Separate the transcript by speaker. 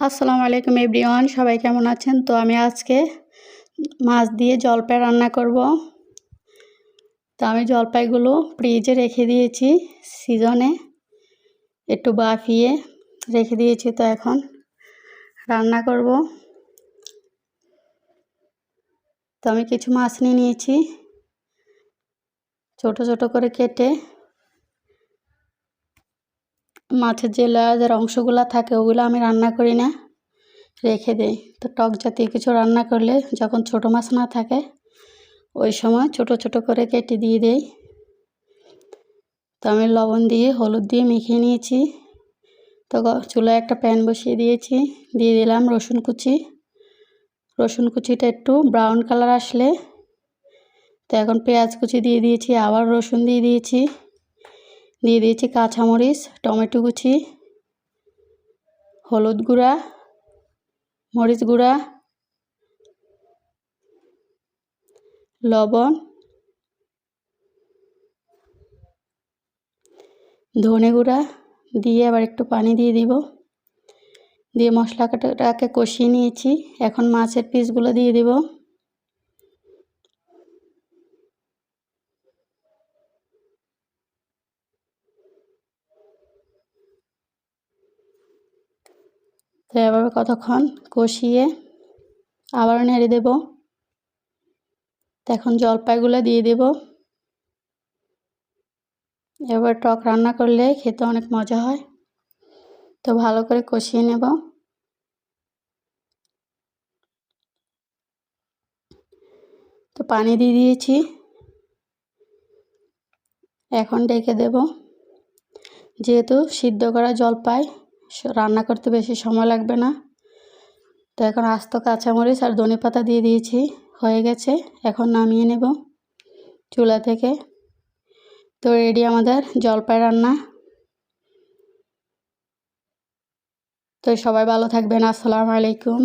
Speaker 1: আসসালামু আলাইকুম এভরিওয়ান, সবাই কেমন আছেন? তো আমি আজকে মাছ দিয়ে জলপাই রান্না করব। তো আমি জলপাইগুলো ফ্রিজে রেখে দিয়েছি, সিজনে একটু বাফিয়ে রেখে দিয়েছি। তো এখন রান্না করব। তো আমি কিছু মাছ নিয়ে নিয়েছি, ছোট ছোট করে কেটে। মাছের যে লেজের অংশগুলো থাকে ওগুলো আমি রান্না করি না, রেখে দেই। তো টক জাতীয় কিছু রান্না করলে যখন ছোট মাছ না থাকে ওই সময় ছোট ছোট করে কেটে দিয়ে দেই। তো আমি লবণ দিয়ে হলুদ দিয়ে মেখে নিয়েছি। তো চুলায় একটা প্যান বসিয়ে দিয়েছি, দিয়ে দিলাম রসুন কুচি। রসুন কুচিটা একটু ব্রাউন কালার আসলে তো এখন পেঁয়াজ কুচি দিয়ে দিয়েছি, আবার রসুন দিয়ে দিয়েছি কাঁচামরিচ, টমেটো কুচি, হলুদ গুঁড়া, মরিচ গুঁড়া, লবণ, ধনে গুঁড়া দিয়ে আবার একটু পানি দিয়ে দিব। দিয়ে মশলাটাকে কষিয়ে নিয়েছি। এখন মাছের পিসগুলো দিয়ে দিব। তো এভাবে কতক্ষণ কষিয়ে আবার নেড়ে দেব। তো এখন জলপাইগুলো দিয়ে দেব। এবার টক রান্না করলে খেতে অনেক মজা হয়। তো ভালো করে কষিয়ে নেব। তো পানি দিয়ে দিয়েছি, এখন ঢেকে দেব। যেহেতু সিদ্ধ করা জলপাই রান্না করতে বেশি সময় লাগবে না। তো এখন আস্ত কাঁচামরিচ আর ধনেপাতা দিয়ে দিয়েছি, হয়ে গেছে। এখন নামিয়ে নেব চুলা থেকে। তো রেডি আমাদের জলপাই রান্না। তো সবাই ভালো থাকবেন। আসসালামু আলাইকুম।